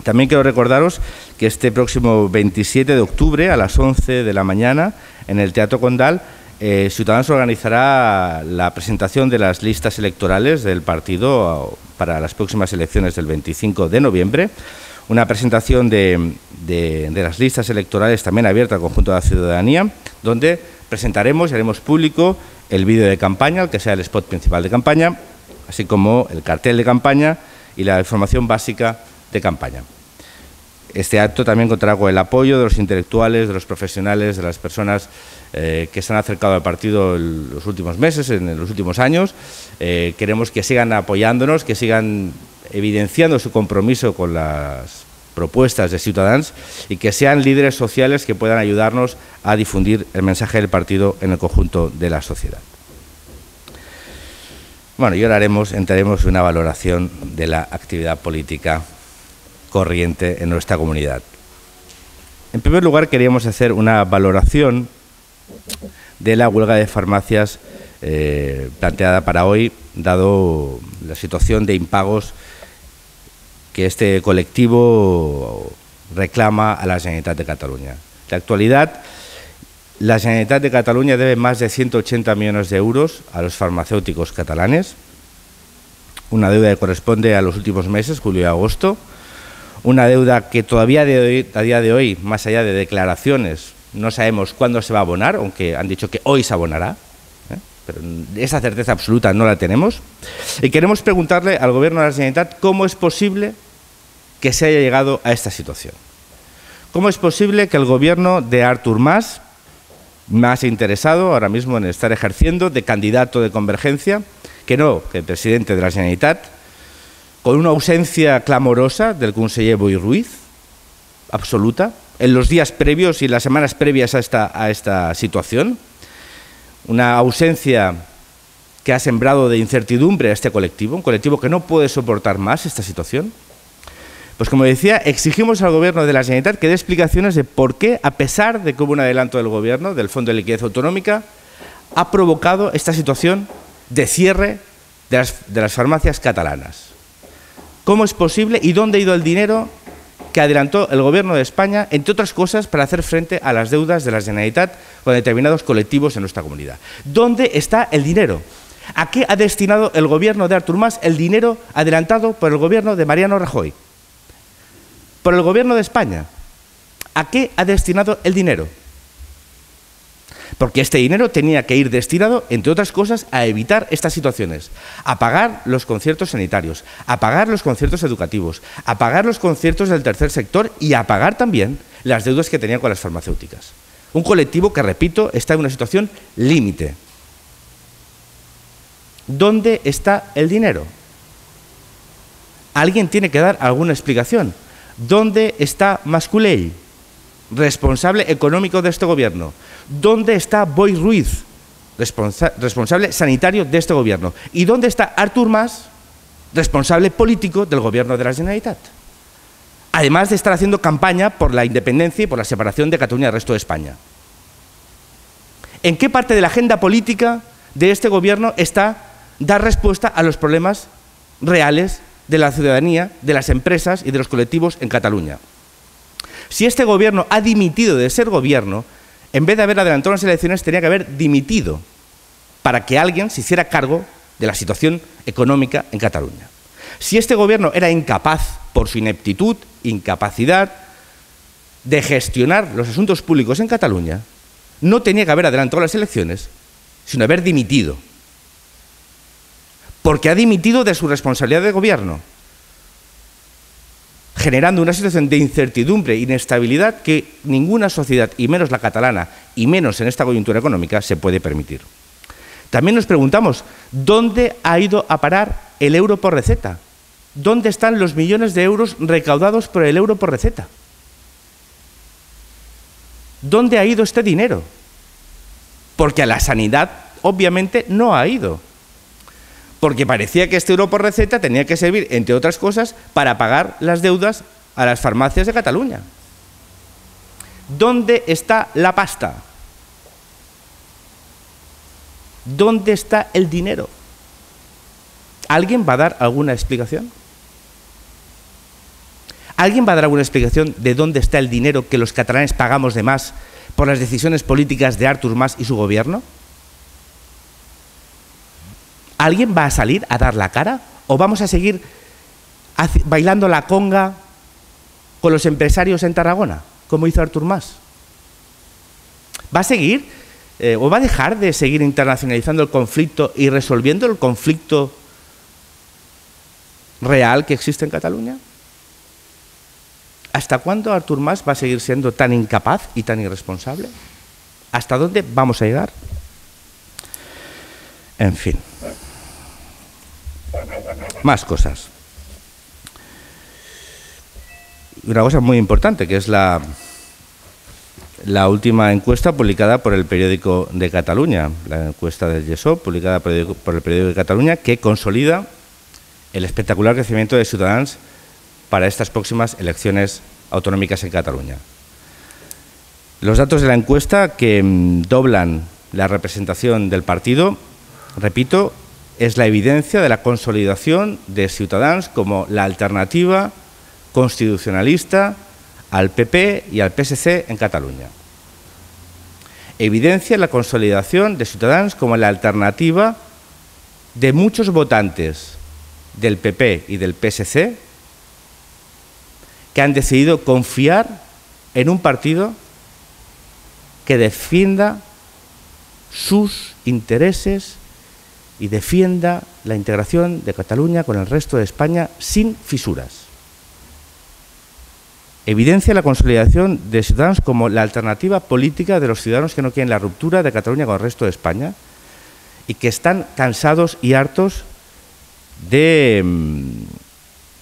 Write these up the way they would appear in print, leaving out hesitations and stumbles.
También quiero recordaros que este próximo 27 de octubre, a las 11 de la mañana, en el Teatro Condal, Ciudadanos organizará la presentación de las listas electorales del partido para las próximas elecciones del 25 de noviembre. Una presentación de las listas electorales también abierta al conjunto de la ciudadanía, donde presentaremos y haremos público el vídeo de campaña, el que sea el spot principal de campaña, así como el cartel de campaña y la información básica de campaña. Este acto también contará con el apoyo de los intelectuales, de los profesionales, de las personas que se han acercado al partido en los últimos meses, en los últimos años. Queremos que sigan apoyándonos, que sigan evidenciando su compromiso con las propuestas de Ciutadans y que sean líderes sociales que puedan ayudarnos a difundir el mensaje del partido en el conjunto de la sociedad. Bueno, y ahora entraremos en una valoración de la actividad política corriente en nuestra comunidad. En primer lugar, queríamos hacer una valoración de la huelga de farmacias planteada para hoy, dado la situación de impagos que este colectivo reclama a la Generalitat de Cataluña. En la actualidad, la Generalitat de Cataluña debe más de 180 millones de euros a los farmacéuticos catalanes, una deuda que corresponde a los últimos meses, julio y agosto, una deuda que todavía a día de hoy, más allá de declaraciones, no sabemos cuándo se va a abonar, aunque han dicho que hoy se abonará, pero esa certeza absoluta no la tenemos. Y queremos preguntarle al Gobierno de la Generalitat cómo es posible que se haya llegado a esta situación. ¿Cómo es posible que el Gobierno de Artur Mas, más interesado ahora mismo en estar ejerciendo de candidato de Convergencia, que el presidente de la Generalitat, con una ausencia clamorosa del conseller Boi Ruiz, absoluta, en los días previos y las semanas previas a esta situación, una ausencia que ha sembrado de incertidumbre a este colectivo, un colectivo que no puede soportar más esta situación? Pues como decía, exigimos al Gobierno de la Generalitat que dé explicaciones de por qué, a pesar de que hubo un adelanto del Gobierno, del Fondo de Liquidez Autonómica, ha provocado esta situación de cierre de las farmacias catalanas. ¿Cómo es posible y dónde ha ido el dinero que adelantó el Gobierno de España, entre otras cosas, para hacer frente a las deudas de la Generalitat con determinados colectivos en nuestra comunidad? ¿Dónde está el dinero? ¿A qué ha destinado el Gobierno de Artur Mas el dinero adelantado por el Gobierno de Mariano Rajoy? ¿Por el Gobierno de España? ¿A qué ha destinado el dinero? Porque este dinero tenía que ir destinado, entre otras cosas, a evitar estas situaciones, a pagar los conciertos sanitarios, a pagar los conciertos educativos, a pagar los conciertos del tercer sector y a pagar también las deudas que tenía con las farmacéuticas. Un colectivo que, repito, está en una situación límite. ¿Dónde está el dinero? Alguien tiene que dar alguna explicación. ¿Dónde está Mas Colell, responsable económico de este Gobierno? ¿Dónde está Boi Ruiz, responsable sanitario de este Gobierno? ¿Y dónde está Artur Mas, responsable político del Gobierno de la Generalitat? Además de estar haciendo campaña por la independencia y por la separación de Cataluña del resto de España. ¿En qué parte de la agenda política de este Gobierno está dar respuesta a los problemas reales de la ciudadanía, de las empresas y de los colectivos en Cataluña? Si este Gobierno ha dimitido de ser Gobierno, en vez de haber adelantado las elecciones, tenía que haber dimitido para que alguien se hiciera cargo de la situación económica en Cataluña. Si este Gobierno era incapaz, por su ineptitud, incapacidad de gestionar los asuntos públicos en Cataluña, no tenía que haber adelantado las elecciones, sino haber dimitido. Porque ha dimitido de su responsabilidad de Gobierno, generando una situación de incertidumbre e inestabilidad que ninguna sociedad, y menos la catalana, y menos en esta coyuntura económica, se puede permitir. También nos preguntamos, ¿dónde ha ido a parar el euro por receta? ¿Dónde están los millones de euros recaudados por el euro por receta? ¿Dónde ha ido este dinero? Porque a la sanidad, obviamente, no ha ido. Porque parecía que este euro por receta tenía que servir, entre otras cosas, para pagar las deudas a las farmacias de Cataluña. ¿Dónde está la pasta? ¿Dónde está el dinero? ¿Alguien va a dar alguna explicación? ¿Alguien va a dar alguna explicación de dónde está el dinero que los catalanes pagamos de más por las decisiones políticas de Artur Mas y su gobierno? ¿Alguien va a salir a dar la cara? ¿O vamos a seguir bailando la conga con los empresarios en Tarragona, como hizo Artur Mas? ¿Va a seguir o va a dejar de seguir internacionalizando el conflicto y resolviendo el conflicto real que existe en Cataluña? ¿Hasta cuándo Artur Mas va a seguir siendo tan incapaz y tan irresponsable? ¿Hasta dónde vamos a llegar? En fin. Más cosas. Una cosa muy importante, que es la última encuesta publicada por el Periódico de Cataluña, la encuesta del GESOP, publicada por el Periódico de Cataluña, que consolida el espectacular crecimiento de Ciutadans para estas próximas elecciones autonómicas en Cataluña. Los datos de la encuesta, que doblan la representación del partido, repito, es la evidencia de la consolidación de Ciutadans como la alternativa constitucionalista al PP y al PSC en Cataluña. Evidencia la consolidación de Ciutadans como la alternativa de muchos votantes del PP y del PSC que han decidido confiar en un partido que defienda sus intereses y defienda la integración de Cataluña con el resto de España sin fisuras. Evidencia la consolidación de Ciudadanos como la alternativa política de los ciudadanos que no quieren la ruptura de Cataluña con el resto de España y que están cansados y hartos de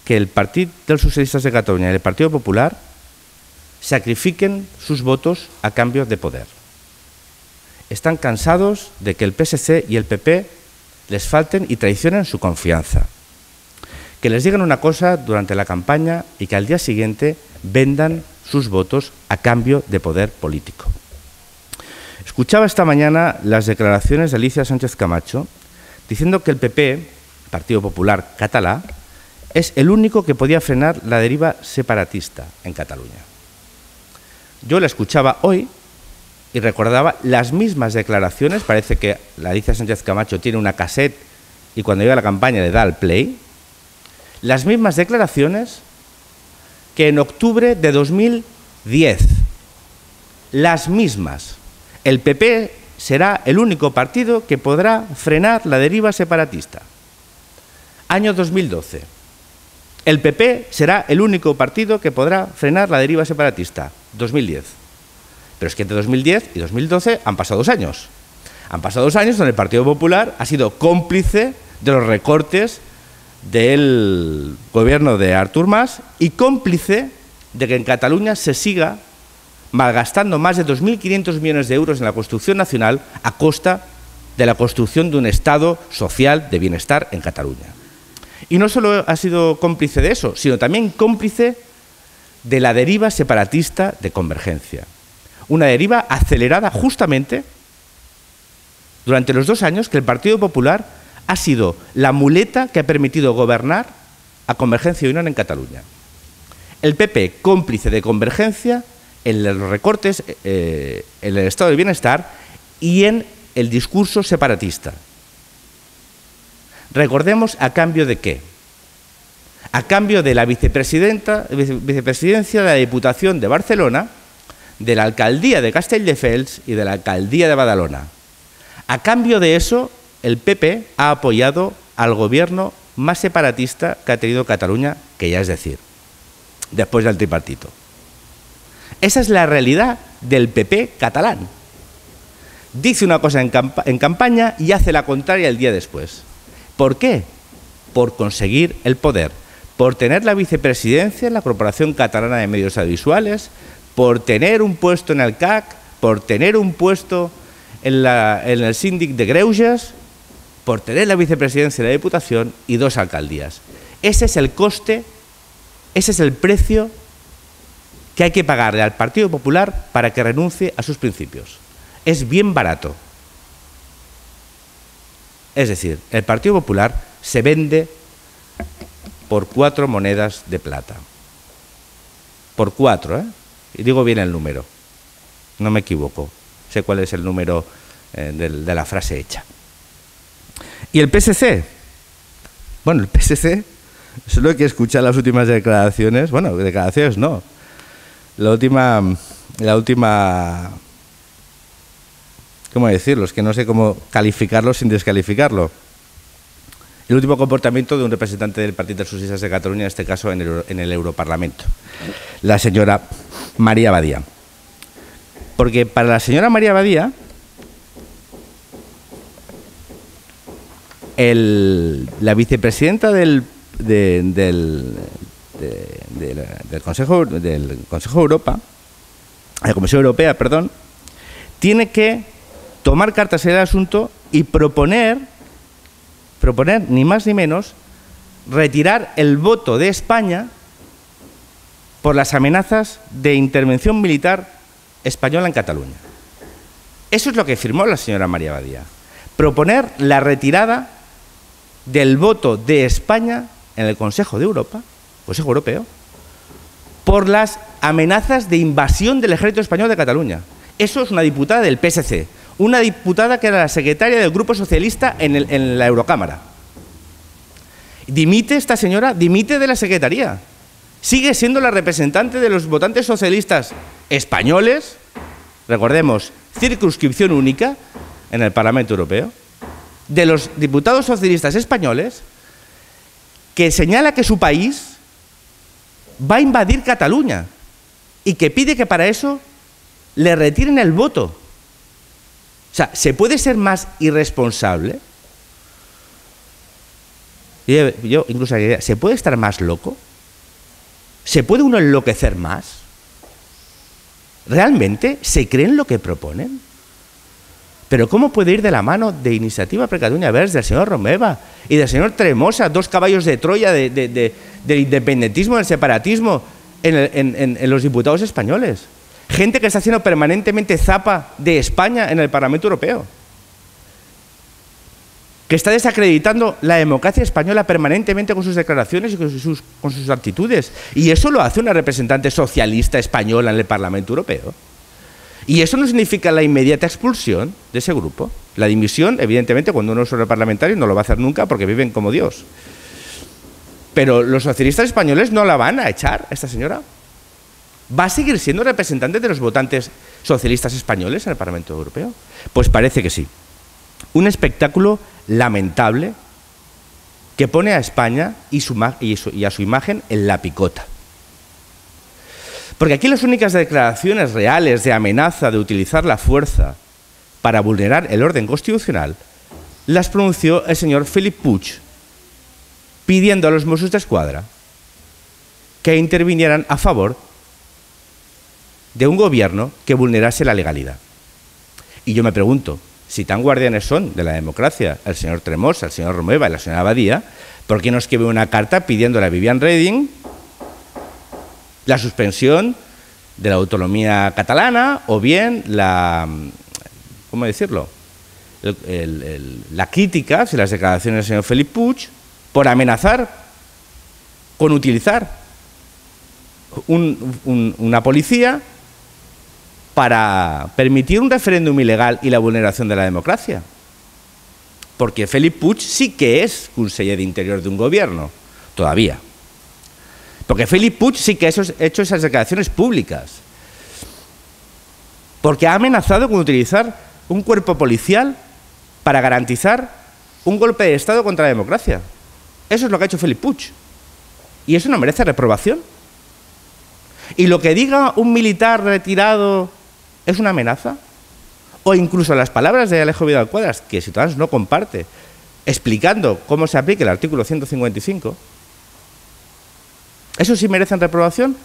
que el Partido de los Socialistas de Cataluña y el Partido Popular sacrifiquen sus votos a cambio de poder. Están cansados de que el PSC y el PP les falten y traicionen su confianza. Que les digan una cosa durante la campaña y que al día siguiente vendan sus votos a cambio de poder político. Escuchaba esta mañana las declaraciones de Alicia Sánchez Camacho diciendo que el PP, Partido Popular Català, es el único que podía frenar la deriva separatista en Cataluña. Yo la escuchaba hoy y recordaba las mismas declaraciones. Parece que la Alicia Sánchez Camacho tiene una cassette y cuando llega a la campaña le da al play. Las mismas declaraciones que en octubre de 2010. Las mismas. El PP será el único partido que podrá frenar la deriva separatista. Año 2012. El PP será el único partido que podrá frenar la deriva separatista. 2010. Pero es que entre 2010 y 2012 han pasado 2 años. Han pasado 2 años donde el Partido Popular ha sido cómplice de los recortes del gobierno de Artur Mas y cómplice de que en Cataluña se siga malgastando más de 2.500 millones de euros en la construcción nacional a costa de la construcción de un Estado social de bienestar en Cataluña. Y no solo ha sido cómplice de eso, sino también cómplice de la deriva separatista de Convergencia. Una deriva acelerada justamente durante los 2 años que el Partido Popular ha sido la muleta que ha permitido gobernar a Convergencia y Unión en Cataluña. El PP, cómplice de Convergencia en los recortes, en el estado del bienestar y en el discurso separatista. Recordemos a cambio de qué. A cambio de la vicepresidencia de la Diputación de Barcelona, de la Alcaldía de Castelldefels y de la Alcaldía de Badalona. A cambio de eso, el PP ha apoyado al gobierno más separatista que ha tenido Cataluña, que ya es decir, después del tripartito. Esa es la realidad del PP catalán. Dice una cosa en campaña y hace la contraria el día después. ¿Por qué? Por conseguir el poder, por tener la vicepresidencia en la Corporación Catalana de Medios Audiovisuales, por tener un puesto en el CAC, por tener un puesto en el Síndic de Greuges, por tener la vicepresidencia de la Diputación y 2 alcaldías. Ese es el coste, ese es el precio que hay que pagarle al Partido Popular para que renuncie a sus principios. Es bien barato. Es decir, el Partido Popular se vende por 4 monedas de plata. por 4, ¿eh? Y digo bien el número, no me equivoco, sé cuál es el número de la frase hecha. ¿Y el PSC? Bueno, el PSC, solo hay que escuchar las últimas declaraciones, bueno, declaraciones no, la última, ¿cómo decirlo? Es que no sé cómo calificarlo sin descalificarlo. El último comportamiento de un representante del Partido dels Socialistes de Cataluña, en este caso en el Europarlamento, la señora María Badía. Porque para la señora María Badía, la vicepresidenta del Consejo de Europa, de la Comisión Europea, perdón, tiene que tomar cartas en el asunto y proponer ni más ni menos retirar el voto de España por las amenazas de intervención militar española en Cataluña. Eso es lo que firmó la señora María Badía. Proponer la retirada del voto de España en el Consejo de Europa, Consejo Europeo, por las amenazas de invasión del ejército español de Cataluña. Eso es una diputada del PSC, una diputada que era la secretaria del Grupo Socialista en la Eurocámara. Dimite esta señora, dimite de la secretaría. Sigue siendo la representante de los votantes socialistas españoles, recordemos, circunscripción única en el Parlamento Europeo, de los diputados socialistas españoles, que señala que su país va a invadir Cataluña y que pide que para eso le retiren el voto. O sea, ¿se puede ser más irresponsable? Yo incluso diría, ¿se puede estar más loco? ¿Se puede uno enloquecer más? ¿Realmente se creen lo que proponen? Pero ¿cómo puede ir de la mano de Iniciativa per Catalunya Verds, del señor Romeva y del señor Tremosa, dos caballos de Troya del independentismo, del separatismo en los diputados españoles? Gente que está haciendo permanentemente zapa de España en el Parlamento Europeo, que está desacreditando la democracia española permanentemente con sus declaraciones y con sus actitudes. Y eso lo hace una representante socialista española en el Parlamento Europeo. Y eso no significa la inmediata expulsión de ese grupo. La dimisión, evidentemente, cuando uno es europarlamentario no lo va a hacer nunca porque viven como Dios. Pero los socialistas españoles no la van a echar, esta señora. ¿Va a seguir siendo representante de los votantes socialistas españoles en el Parlamento Europeo? Pues parece que sí. Un espectáculo lamentable que pone a España y a su imagen en la picota. Porque aquí las únicas declaraciones reales de amenaza de utilizar la fuerza para vulnerar el orden constitucional las pronunció el señor Felip Puig, pidiendo a los Mossos d'Esquadra que intervinieran a favor de un gobierno que vulnerase la legalidad. Y yo me pregunto, si tan guardianes son de la democracia el señor Tremosa, el señor Romeva y la señora Badía, ¿por qué no escribe una carta pidiéndole a Viviane Reding la suspensión de la autonomía catalana o bien la, ¿cómo decirlo?, la crítica hacia las declaraciones del señor Felip Puig por amenazar con utilizar una policía para permitir un referéndum ilegal y la vulneración de la democracia? Porque Felip Puig sí que es conseller de Interior de un gobierno, todavía. Porque Felip Puig sí que ha hecho esas declaraciones públicas. Porque ha amenazado con utilizar un cuerpo policial para garantizar un golpe de Estado contra la democracia. Eso es lo que ha hecho Felip Puig. Y eso no merece reprobación. Y lo que diga un militar retirado es una amenaza. O incluso las palabras de Alejo Vidal Quadras, que Ciudadanos no comparte, explicando cómo se aplica el artículo 155, ¿eso sí merecen reprobación?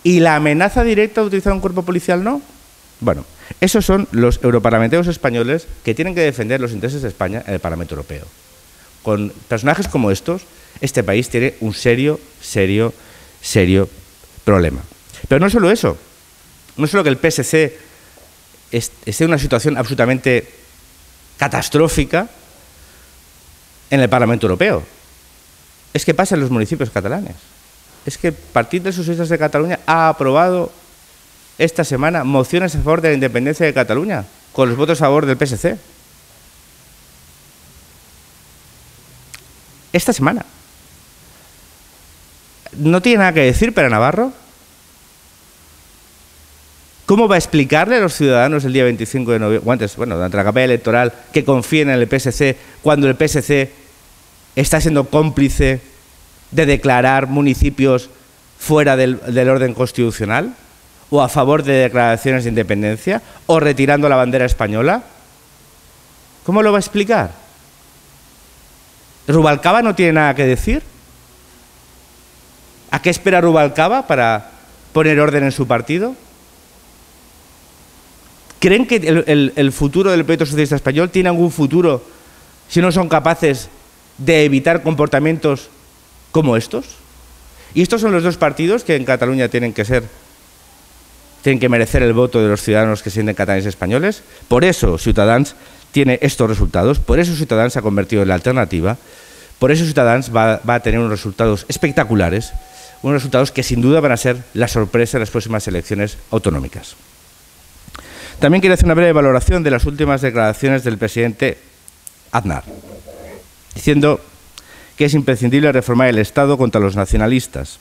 ¿Y la amenaza directa de utilizar un cuerpo policial no? Bueno, esos son los europarlamentarios españoles que tienen que defender los intereses de España en el Parlamento Europeo. Con personajes como estos, este país tiene un serio problema. Pero no solo eso, no solo que el PSC esté en una situación absolutamente catastrófica en el Parlamento Europeo, es que pasa en los municipios catalanes. es que el Partido de Socialistas de Cataluña ha aprobado esta semana mociones a favor de la independencia de Cataluña, con los votos a favor del PSC. Esta semana. ¿No tiene nada que decir Pere Navarro? ¿Cómo va a explicarle a los ciudadanos el día 25 de noviembre, durante la campaña electoral, que confíen en el PSC cuando el PSC está siendo cómplice de declarar municipios fuera del orden constitucional? ¿O a favor de declaraciones de independencia? ¿O retirando la bandera española? ¿Cómo lo va a explicar? ¿Rubalcaba no tiene nada que decir? ¿A qué espera Rubalcaba para poner orden en su partido? ¿Creen que el futuro del Proyecto Socialista Español tiene algún futuro si no son capaces de evitar comportamientos como estos? Y estos son los dos partidos que en Cataluña tienen que merecer el voto de los ciudadanos que se sienten catalanes españoles. Por eso Ciutadans tiene estos resultados, por eso Ciutadans se ha convertido en la alternativa, por eso Ciutadans va a tener unos resultados espectaculares, unos resultados que sin duda van a ser la sorpresa en las próximas elecciones autonómicas. También quiero hacer una breve valoración de las últimas declaraciones del presidente Aznar, diciendo que es imprescindible reformar el Estado contra los nacionalistas,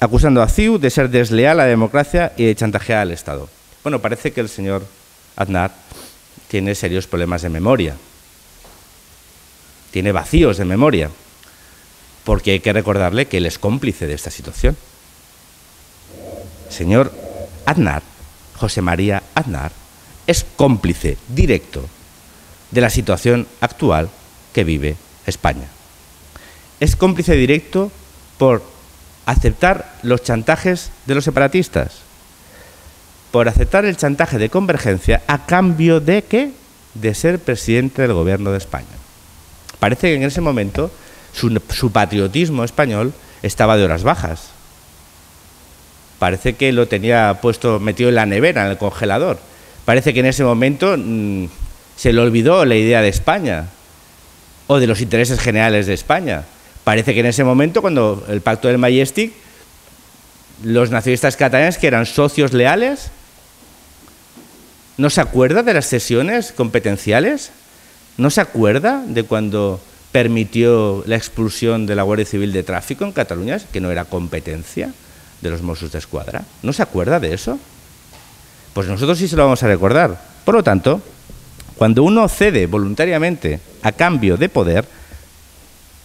acusando a CiU de ser desleal a la democracia y de chantajear al Estado. Bueno, parece que el señor Aznar tiene serios problemas de memoria, tiene vacíos de memoria, porque hay que recordarle que él es cómplice de esta situación. Señor Aznar, José María Aznar, es cómplice directo de la situación actual que vive España. Es cómplice directo por aceptar los chantajes de los separatistas, por aceptar el chantaje de Convergencia a cambio de ¿qué? De ser presidente del Gobierno de España. Parece que en ese momento su patriotismo español estaba de horas bajas. Parece que lo tenía metido en la nevera, en el congelador. Parece que en ese momento se le olvidó la idea de España o de los intereses generales de España. Parece que en ese momento, cuando el Pacto del Majestic, los nacionalistas catalanes, que eran socios leales, ¿no se acuerda de las cesiones competenciales? ¿No se acuerda de cuando permitió la expulsión de la Guardia Civil de Tráfico en Cataluña, que no era competencia de los Mossos d'Esquadra? ¿No se acuerda de eso? Pues nosotros sí se lo vamos a recordar. Por lo tanto, cuando uno cede voluntariamente a cambio de poder,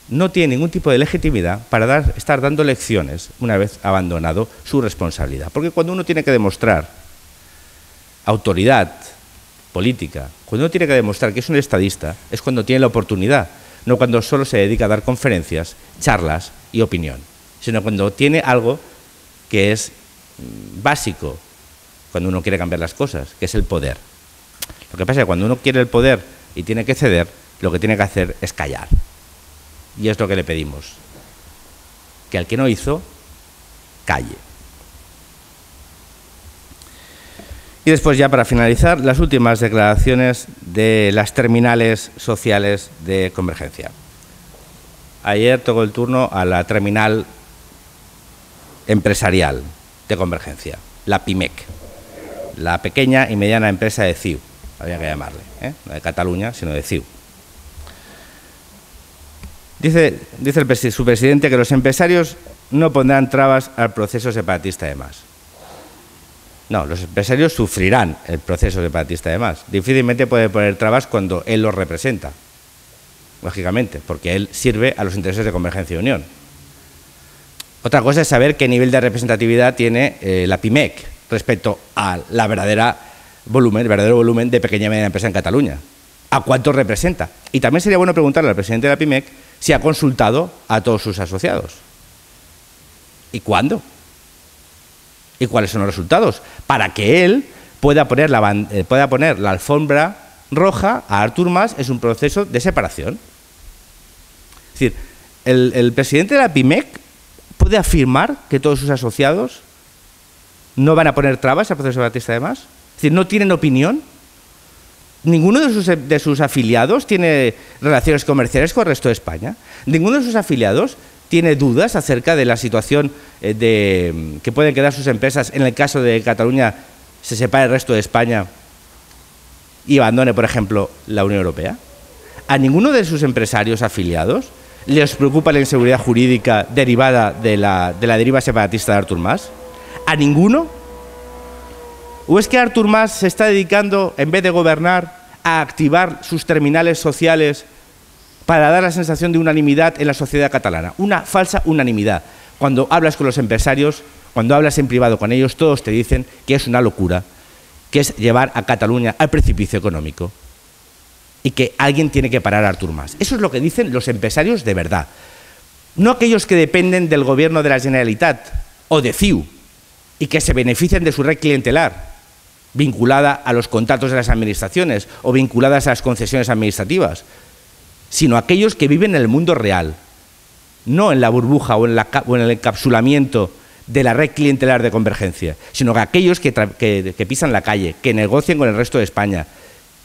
no tiene ningún tipo de legitimidad para estar dando lecciones una vez abandonado su responsabilidad. Porque cuando uno tiene que demostrar autoridad política, cuando uno tiene que demostrar que es un estadista, es cuando tiene la oportunidad, no cuando solo se dedica a dar conferencias, charlas y opinión, sino cuando tiene algo que es básico cuando uno quiere cambiar las cosas, que es el poder. Lo que pasa es que cuando uno quiere el poder y tiene que ceder, lo que tiene que hacer es callar. Y es lo que le pedimos, que al que no hizo, calle. Y después, ya para finalizar, las últimas declaraciones de las terminales sociales de Convergencia. Ayer tocó el turno a la terminal empresarial de Convergencia, la PIMEC, la pequeña y mediana empresa de CiU, había que llamarle, no de Cataluña, sino de CiU. Dice su presidente que los empresarios no pondrán trabas al proceso separatista de Mas. No, los empresarios sufrirán el proceso separatista de Mas. Difícilmente puede poner trabas cuando él los representa, lógicamente, porque él sirve a los intereses de Convergencia y Unión. Otra cosa es saber qué nivel de representatividad tiene la PIMEC respecto a la verdadero volumen de pequeña y mediana empresa en Cataluña. ¿A cuántos representa? Y también sería bueno preguntarle al presidente de la PIMEC si ha consultado a todos sus asociados. ¿Y cuándo? ¿Y cuáles son los resultados? Para que él pueda poner la alfombra roja a Artur Mas en un proceso de separación. Es decir, el presidente de la PIMEC puede afirmar que todos sus asociados no van a poner trabas al proceso separatista de Mas. Es decir, no tienen opinión. Ninguno de sus afiliados tiene relaciones comerciales con el resto de España. Ninguno de sus afiliados tiene dudas acerca de la situación que pueden quedar sus empresas en el caso de que Cataluña se separe del resto de España y abandone, por ejemplo, la Unión Europea? ¿A ninguno de sus empresarios afiliados les preocupa la inseguridad jurídica derivada de la deriva separatista de Artur Mas? ¿A ninguno? ¿O es que Artur Mas se está dedicando, en vez de gobernar, a activar sus terminales sociales para dar la sensación de unanimidad en la sociedad catalana? Una falsa unanimidad. Cuando hablas con los empresarios, cuando hablas en privado con ellos, todos te dicen que es una locura, que es llevar a Cataluña al precipicio económico y que alguien tiene que parar a Artur Mas. Eso es lo que dicen los empresarios de verdad. No aquellos que dependen del gobierno de la Generalitat o de CiU y que se benefician de su red clientelar, vinculada a los contratos de las administraciones o vinculadas a las concesiones administrativas, sino aquellos que viven en el mundo real, no en la burbuja o en el encapsulamiento de la red clientelar de Convergencia, sino que aquellos que pisan la calle, que negocian con el resto de España,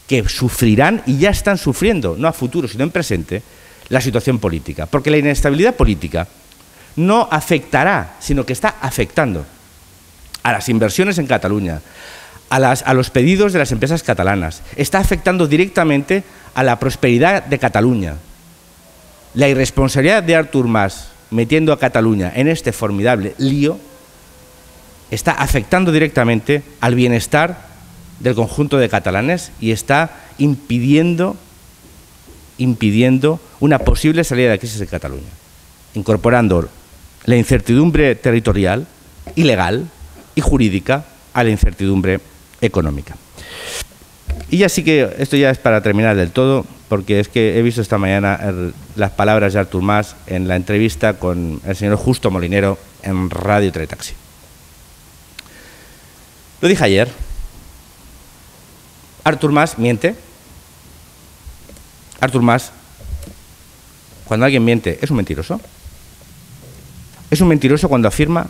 que sufrirán y ya están sufriendo, no a futuro, sino en presente, la situación política. Porque la inestabilidad política no afectará, sino que está afectando a las inversiones en Cataluña, a los pedidos de las empresas catalanas, está afectando directamente a la prosperidad de Cataluña. La irresponsabilidad de Artur Mas metiendo a Cataluña en este formidable lío está afectando directamente al bienestar del conjunto de catalanes y está impidiendo una posible salida de la crisis en Cataluña, incorporando la incertidumbre territorial, ilegal y jurídica a la incertidumbre económica. Y ya sí que esto ya es para terminar del todo, porque es que he visto esta mañana las palabras de Artur Mas en la entrevista con el señor Justo Molinero en Radio Teletaxi. Lo dije ayer. Artur Mas miente. Artur Mas, cuando alguien miente, es un mentiroso. Es un mentiroso cuando afirma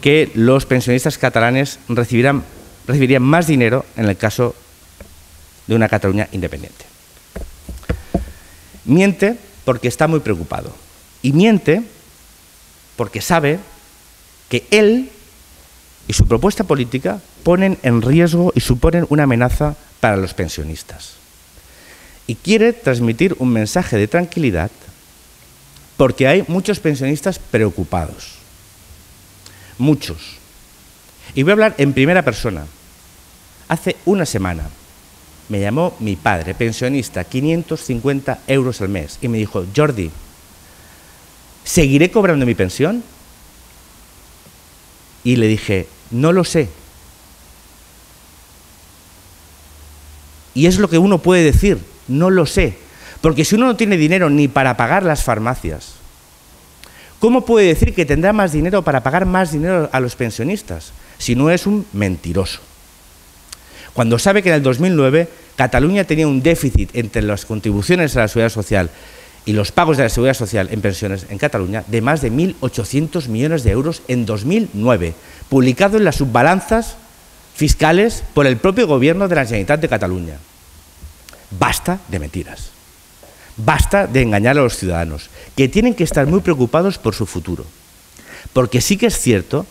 que los pensionistas catalanes recibirían más dinero en el caso de una Cataluña independiente. Miente porque está muy preocupado. Y miente porque sabe que él y su propuesta política ponen en riesgo y suponen una amenaza para los pensionistas. Y quiere transmitir un mensaje de tranquilidad porque hay muchos pensionistas preocupados. Muchos. Y voy a hablar en primera persona. Hace una semana me llamó mi padre, pensionista, 550 euros al mes, y me dijo: Jordi, ¿seguiré cobrando mi pensión? Y le dije: no lo sé. Y es lo que uno puede decir, no lo sé. Porque si uno no tiene dinero ni para pagar las farmacias, ¿cómo puede decir que tendrá más dinero para pagar más dinero a los pensionistas? Si no es un mentiroso. Cuando sabe que en el 2009 Cataluña tenía un déficit entre las contribuciones a la seguridad social y los pagos de la seguridad social en pensiones en Cataluña de más de 1.800 millones de euros en 2009, publicado en las subbalanzas fiscales por el propio gobierno de la Generalitat de Cataluña. Basta de mentiras. Basta de engañar a los ciudadanos, que tienen que estar muy preocupados por su futuro. Porque sí que es cierto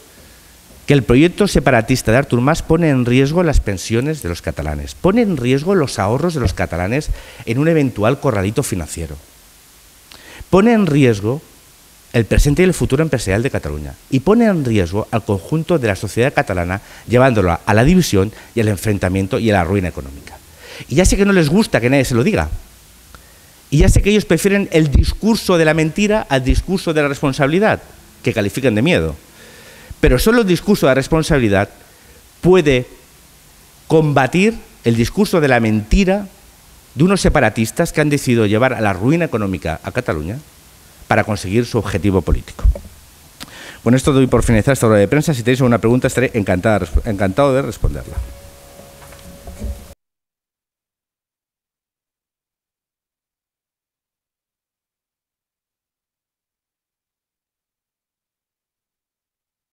que el proyecto separatista de Artur Mas pone en riesgo las pensiones de los catalanes, pone en riesgo los ahorros de los catalanes en un eventual corralito financiero, pone en riesgo el presente y el futuro empresarial de Cataluña y pone en riesgo al conjunto de la sociedad catalana, llevándola a la división y al enfrentamiento y a la ruina económica. Y ya sé que no les gusta que nadie se lo diga, y ya sé que ellos prefieren el discurso de la mentira al discurso de la responsabilidad, que califican de miedo. Pero solo el discurso de la responsabilidad puede combatir el discurso de la mentira de unos separatistas que han decidido llevar a la ruina económica a Cataluña para conseguir su objetivo político. Con esto doy por finalizada esta hora de prensa. Si tenéis alguna pregunta, estaré encantado de responderla.